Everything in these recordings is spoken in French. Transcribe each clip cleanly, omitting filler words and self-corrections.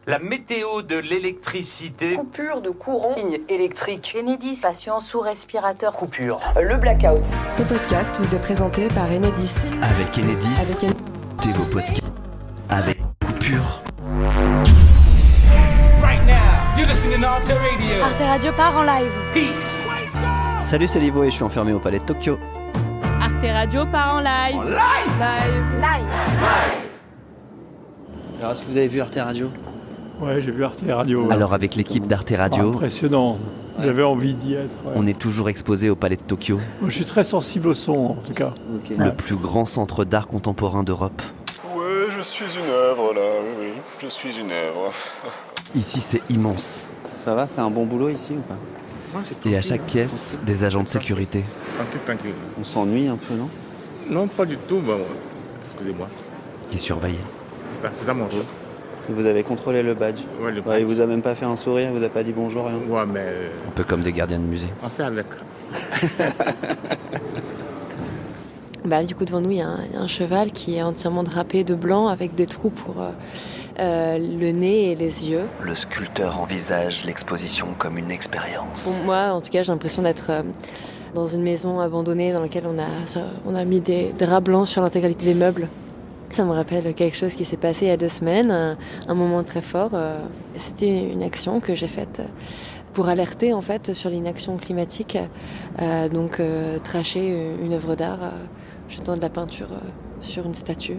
La météo de l'électricité. Coupure de courant. Ligne électrique. Enedis, patient sous respirateur. Coupure. Le blackout. Ce podcast vous est présenté par Enedis. Avec Enedis, t'es vos podcasts. Avec coupure. Right now, you're listening to Arte Radio. Arte Radio part en live. Peace. Salut, c'est Livo et je suis enfermé au Palais de Tokyo. Arte Radio part en live. En live. Alors, est-ce que vous avez vu Arte Radio ? Ouais, j'ai vu Arte Radio. Ouais. Alors, avec l'équipe d'Arte Radio, impressionnant. J'avais envie d'y être. Ouais. on est toujours exposé au Palais de Tokyo. Moi, je suis très sensible au son, en tout cas. Okay. Le plus grand centre d'art contemporain d'Europe. Ouais, je suis une œuvre là, oui, je suis une œuvre. Ici, c'est immense. Ça va, c'est un bon boulot ici ou pas ? Et à chaque pièce, des agents de sécurité. Tranquille. On s'ennuie un peu, non ? Non, pas du tout, excusez-moi. Qui surveillent. C'est ça mon rôle. Vous avez contrôlé le badge. Ouais, le badge. Il vous a même pas fait un sourire, il vous a pas dit bonjour, rien. Ouais, mais... Un peu comme des gardiens de musée. On fait avec. Du coup, devant nous, il y a un cheval qui est entièrement drapé de blanc avec des trous pour le nez et les yeux. Le sculpteur envisage l'exposition comme une expérience. Pour moi, en tout cas, j'ai l'impression d'être dans une maison abandonnée dans laquelle on a mis des draps blancs sur l'intégralité des meubles. Ça me rappelle quelque chose qui s'est passé il y a 2 semaines, un moment très fort. C'était une action que j'ai faite pour alerter en fait sur l'inaction climatique. Tracher une œuvre d'art, jetant de la peinture sur une statue.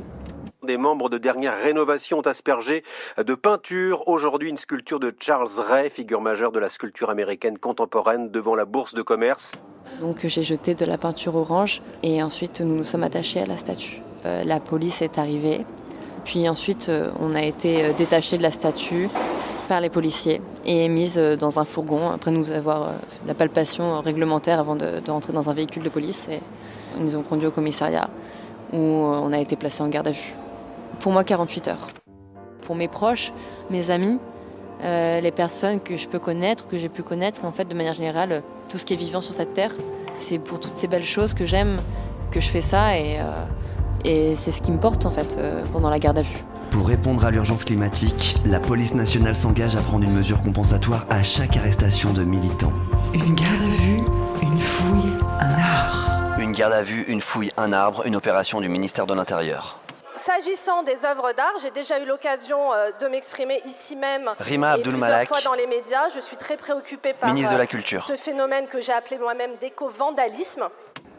Des membres de dernière rénovation ont aspergé de peinture aujourd'hui une sculpture de Charles Ray, figure majeure de la sculpture américaine contemporaine, devant la Bourse de commerce. Donc j'ai jeté de la peinture orange et ensuite nous nous sommes attachés à la statue. La police est arrivée, puis ensuite on a été détachés de la statue par les policiers et mise dans un fourgon après nous avoir fait la palpation réglementaire avant de rentrer dans un véhicule de police. Et ils nous ont conduits au commissariat où on a été placés en garde à vue. Pour moi, 48 heures. Pour mes proches, mes amis, les personnes que je peux connaître, que j'ai pu connaître, en fait, de manière générale, tout ce qui est vivant sur cette terre, c'est pour toutes ces belles choses que j'aime que je fais ça et c'est ce qui me porte en fait pendant la garde à vue. Pour répondre à l'urgence climatique, la police nationale s'engage à prendre une mesure compensatoire à chaque arrestation de militants. Une garde à vue, une fouille, un arbre. Une garde à vue, une fouille, un arbre, une opération du ministère de l'Intérieur. S'agissant des œuvres d'art, j'ai déjà eu l'occasion de m'exprimer ici même Rima Abdul-Malak, plusieurs fois dans les médias. Je suis très préoccupée par ministre de la Culture. Ce phénomène que j'ai appelé moi-même d'éco-vandalisme.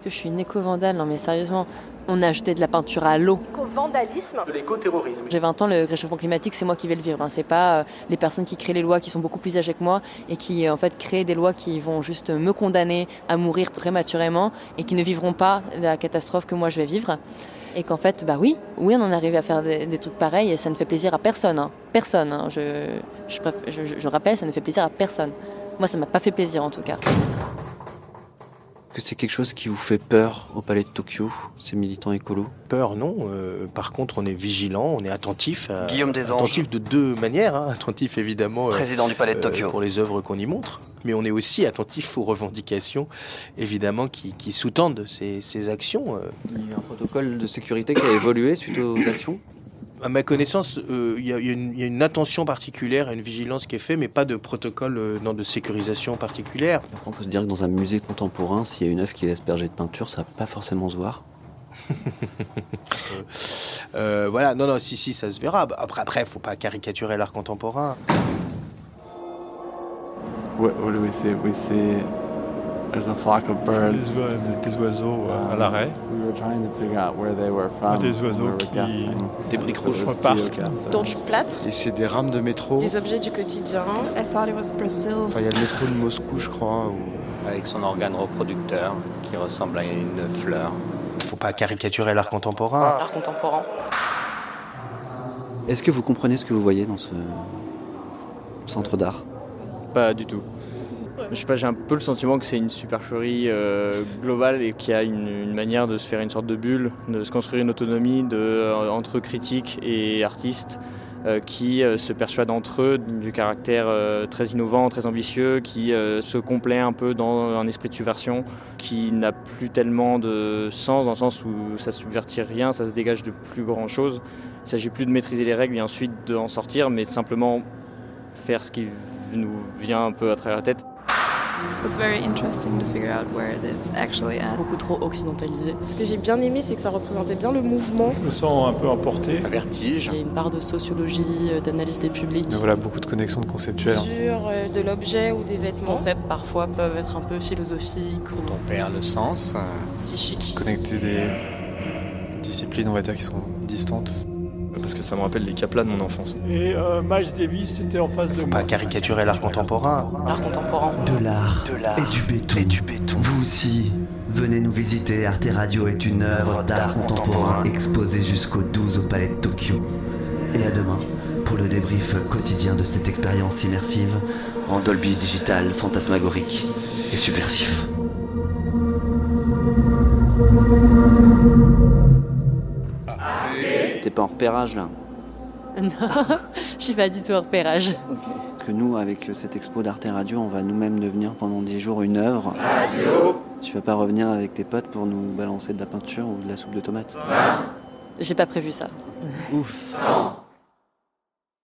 Je suis une éco-vandale, non mais sérieusement, on a jeté de la peinture à l'eau. Éco-vandalisme. De l'éco-terrorisme. J'ai 20 ans, le réchauffement climatique, c'est moi qui vais le vivre. C'est pas les personnes qui créent les lois qui sont beaucoup plus âgées que moi et qui en fait créent des lois qui vont juste me condamner à mourir prématurément et qui ne vivront pas la catastrophe que moi je vais vivre. Et qu'en fait, oui, on en arrive à faire des trucs pareils et ça ne fait plaisir à personne. Hein. Personne, hein. Je rappelle, ça ne fait plaisir à personne. Moi, ça m'a pas fait plaisir en tout cas. Est-ce que c'est quelque chose qui vous fait peur au Palais de Tokyo, ces militants écolos ? Peur, non. Par contre, on est vigilant, on est attentif. Guillaume Desanges. Attentif de 2 manières. Attentif, évidemment, président du Palais de Tokyo. Pour les œuvres qu'on y montre. Mais on est aussi attentif aux revendications, évidemment, qui sous-tendent ces actions. Il y a un protocole de sécurité qui a évolué suite aux actions ? À ma connaissance, il y a une attention particulière, une vigilance qui est faite, mais pas de protocole de sécurisation particulière. On peut se dire que dans un musée contemporain, s'il y a une œuvre qui est aspergée de peinture, ça va pas forcément se voir. Voilà, non, si, ça se verra. Après, faut pas caricaturer l'art contemporain. What do we see? We see there's a flock of birds. Des oiseaux à l'arrêt. We were trying to figure out where they were from. Des oiseaux des briques rouges repartent. Dans du plâtre. Et c'est des rames de métro. Des objets du quotidien. I thought it was Brazil. Enfin, il y a le métro de Moscou, je crois. Avec son organe reproducteur qui ressemble à une fleur. Faut pas caricaturer l'art contemporain. L'art contemporain. Est-ce que vous comprenez ce que vous voyez dans ce centre d'art ? Pas du tout. Je sais pas, j'ai un peu le sentiment que c'est une supercherie globale et qu'il y a une manière de se faire une sorte de bulle, de se construire une autonomie entre critiques et artistes qui se persuadent entre eux du caractère très innovant, très ambitieux, qui se complaît un peu dans un esprit de subversion qui n'a plus tellement de sens, dans le sens où ça subvertit rien, ça se dégage de plus grand chose. Il ne s'agit plus de maîtriser les règles et ensuite d'en sortir, mais simplement faire ce qui nous vient un peu à travers la tête. It was very interesting to figure out where it's actually at. Beaucoup trop occidentalisé. Ce que j'ai bien aimé, c'est que ça représentait bien le mouvement. Je me sens un peu emporté. Un vertige. Il y a une part de sociologie, d'analyse des publics. Mais voilà, beaucoup de connexions de conceptuelles. Sur de l'objet ou des vêtements. Les concepts parfois peuvent être un peu philosophiques ou On perd le sens. psychiques. Connecter des disciplines, on va dire, qui sont distantes. Parce que ça me rappelle les Kaplan de mon enfance. Et Miles Davis était en face de Faut moi. pas caricaturer l'art contemporain. L'art contemporain. De l'art et du béton. Vous aussi, venez nous visiter. Arte Radio est une œuvre d'art contemporain exposée jusqu'au 12 au Palais de Tokyo. Et à demain pour le débrief quotidien de cette expérience immersive en Dolby Digital, fantasmagorique et subversif. T'es pas en repérage là? Non, je suis pas du tout en repérage. Parce que nous, avec cette expo d'Arte Radio, on va nous-mêmes devenir pendant 10 jours une œuvre. Tu vas pas revenir avec tes potes pour nous balancer de la peinture ou de la soupe de tomates? J'ai pas prévu ça. Ouf.